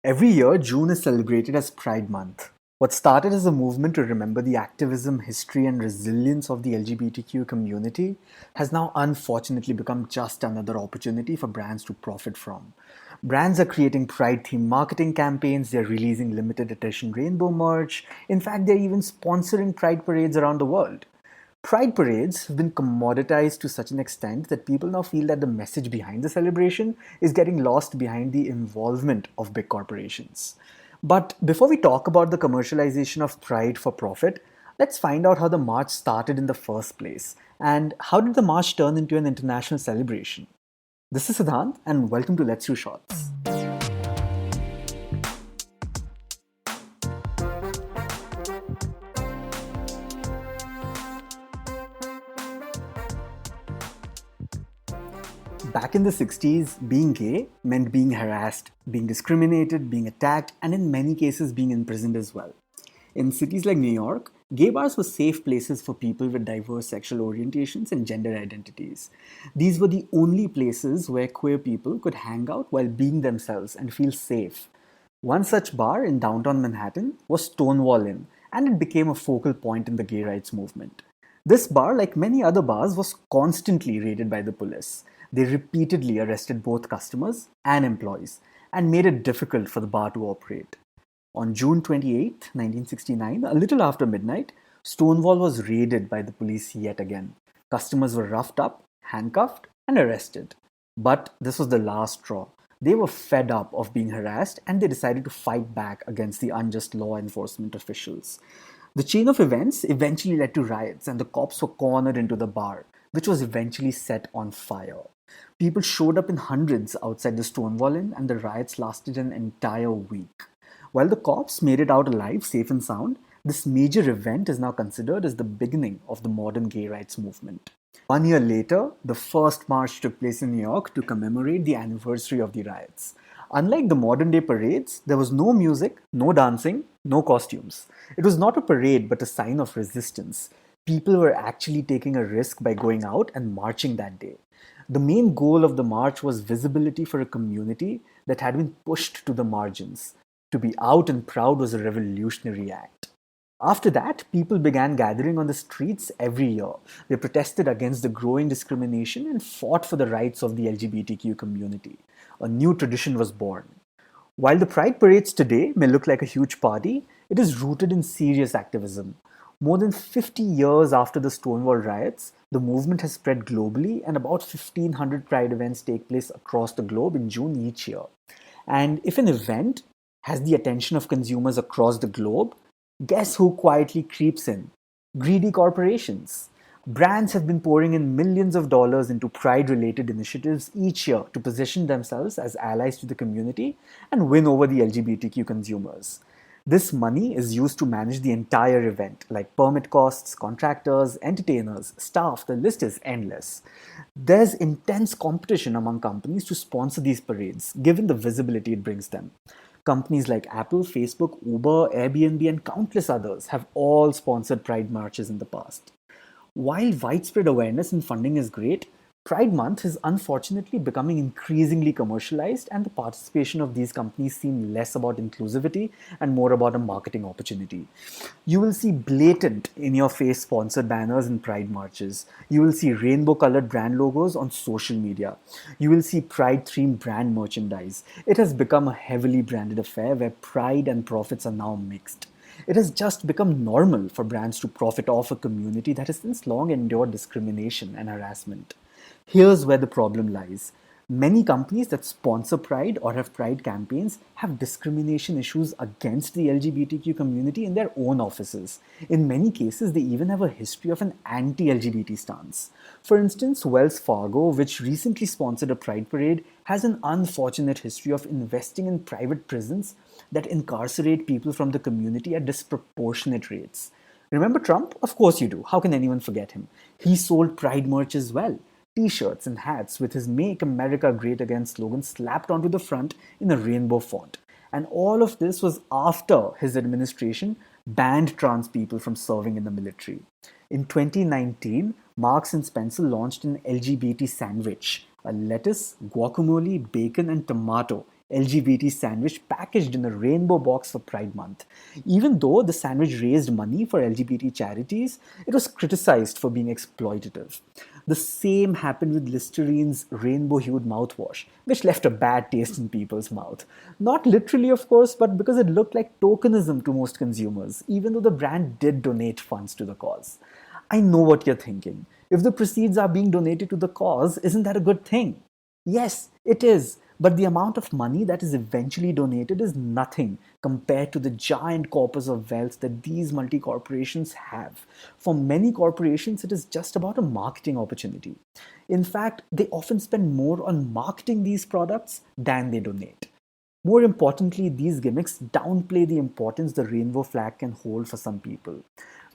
Every year, June is celebrated as Pride Month. What started as a movement to remember the activism, history, and resilience of the LGBTQ community has now unfortunately become just another opportunity for brands to profit from. Brands are creating Pride themed marketing campaigns, they're releasing limited edition rainbow merch, in fact, they're even sponsoring Pride parades around the world. Pride parades have been commoditized to such an extent that people now feel that the message behind the celebration is getting lost behind the involvement of big corporations. But before we talk about the commercialization of Pride for profit, let's find out how the march started in the first place and how did the march turn into an international celebration. This is Siddhant, and welcome to Let's Do Shorts. Back in the 60s, being gay meant being harassed, being discriminated, being attacked, and in many cases being imprisoned as well. In cities like New York, gay bars were safe places for people with diverse sexual orientations and gender identities. These were the only places where queer people could hang out while being themselves and feel safe. One such bar in downtown Manhattan was Stonewall Inn, and it became a focal point in the gay rights movement. This bar, like many other bars, was constantly raided by the police. They repeatedly arrested both customers and employees and made it difficult for the bar to operate. On June 28, 1969, a little after midnight, Stonewall was raided by the police yet again. Customers were roughed up, handcuffed, and arrested. But this was the last straw. They were fed up of being harassed and they decided to fight back against the unjust law enforcement officials. The chain of events eventually led to riots, and the cops were cornered into the bar, which was eventually set on fire. People showed up in hundreds outside the Stonewall Inn, and the riots lasted an entire week. While the cops made it out alive, safe and sound, this major event is now considered as the beginning of the modern gay rights movement. 1 year later, the first march took place in New York to commemorate the anniversary of the riots. Unlike the modern day parades, there was no music, no dancing, no costumes. It was not a parade but a sign of resistance. People were actually taking a risk by going out and marching that day. The main goal of the march was visibility for a community that had been pushed to the margins. To be out and proud was a revolutionary act. After that, people began gathering on the streets every year. They protested against the growing discrimination and fought for the rights of the LGBTQ community. A new tradition was born. While the Pride parades today may look like a huge party, it is rooted in serious activism. More than 50 years after the Stonewall riots, the movement has spread globally, and about 1,500 Pride events take place across the globe in June each year. And if an event has the attention of consumers across the globe, guess who quietly creeps in? Greedy corporations. Brands have been pouring in millions of dollars into Pride related initiatives each year to position themselves as allies to the community and win over the LGBTQ consumers. This money is used to manage the entire event, like permit costs, contractors, entertainers, staff, the list is endless. There's intense competition among companies to sponsor these parades, given the visibility it brings them. Companies like Apple, Facebook, Uber, Airbnb, and countless others have all sponsored Pride marches in the past. While widespread awareness and funding is great, Pride Month is unfortunately becoming increasingly commercialized, and the participation of these companies seem less about inclusivity and more about a marketing opportunity. You will see blatant in your face sponsored banners in Pride marches. You will see rainbow colored brand logos on social media. You will see Pride themed brand merchandise. It has become a heavily branded affair where pride and profits are now mixed. It has just become normal for brands to profit off a community that has since long endured discrimination and harassment. Here's where the problem lies. Many companies that sponsor Pride or have Pride campaigns have discrimination issues against the LGBTQ community in their own offices. In many cases, they even have a history of an anti LGBT stance. For instance, Wells Fargo, which recently sponsored a Pride parade, has an unfortunate history of investing in private prisons that incarcerate people from the community at disproportionate rates. Remember Trump? Of course you do. How can anyone forget him? He sold Pride merch as well. T-shirts and hats with his Make America Great Again slogan slapped onto the front in a rainbow font. And all of this was after his administration banned trans people from serving in the military. In 2019, Marks and Spencer launched an LGBT sandwich, a lettuce, guacamole, bacon, and tomato LGBT sandwich packaged in a rainbow box for Pride Month. Even though the sandwich raised money for LGBT charities, it was criticized for being exploitative. The same happened with Listerine's rainbow hued mouthwash, which left a bad taste in people's mouth. Not literally, of course, but because it looked like tokenism to most consumers, even though the brand did donate funds to the cause. I know what you're thinking. If the proceeds are being donated to the cause, isn't that a good thing? Yes, it is. But the amount of money that is eventually donated is nothing compared to the giant corpus of wealth that these multi corporations have. For many corporations, it is just about a marketing opportunity. In fact, they often spend more on marketing these products than they donate. More importantly, these gimmicks downplay the importance the rainbow flag can hold for some people,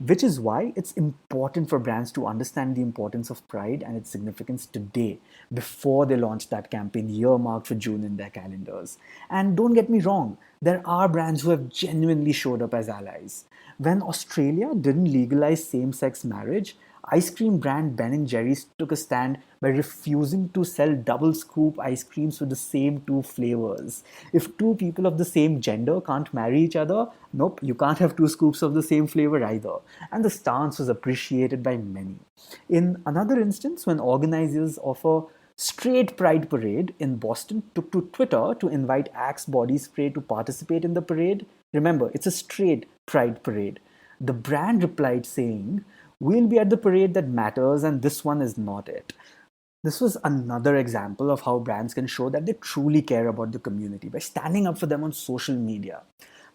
which is why it's important for brands to understand the importance of pride and its significance today before they launch that campaign earmarked for June in their calendars. And don't get me wrong, there are brands who have genuinely showed up as allies. When Australia didn't legalize same sex marriage, ice cream brand Ben and Jerry's took a stand by refusing to sell double scoop ice creams with the same two flavors. If two people of the same gender can't marry each other, nope, you can't have two scoops of the same flavor either. And the stance was appreciated by many. In another instance, when organizers of a straight pride parade in Boston took to Twitter to invite Axe body spray to participate in the parade, remember, it's a straight pride parade. The brand replied saying, "We'll be at the parade that matters, and this one is not it." This was another example of how brands can show that they truly care about the community by standing up for them on social media.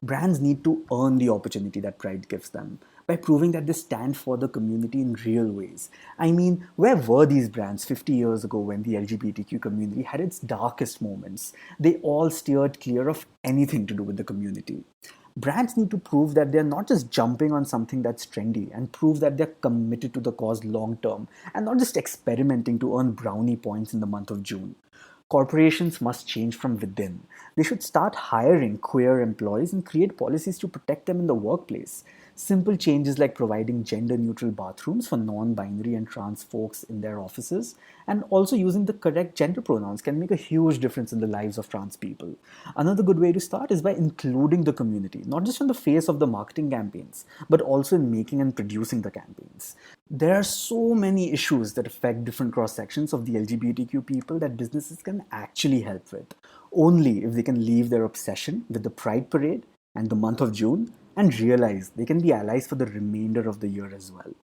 Brands need to earn the opportunity that Pride gives them by proving that they stand for the community in real ways. I mean, where were these brands 50 years ago when the LGBTQ community had its darkest moments? They all steered clear of anything to do with the community. Brands need to prove that they're not just jumping on something that's trendy and prove that they're committed to the cause long term and not just experimenting to earn brownie points in the month of June. Corporations must change from within. They should start hiring queer employees and create policies to protect them in the workplace. Simple changes like providing gender neutral bathrooms for non binary and trans folks in their offices and also using the correct gender pronouns can make a huge difference in the lives of trans people. Another good way to start is by including the community, not just on the face of the marketing campaigns, but also in making and producing the campaigns. There are so many issues that affect different cross sections of the LGBTQ people that businesses can actually help with, only if they can leave their obsession with the Pride Parade and the month of June and realize they can be allies for the remainder of the year as well.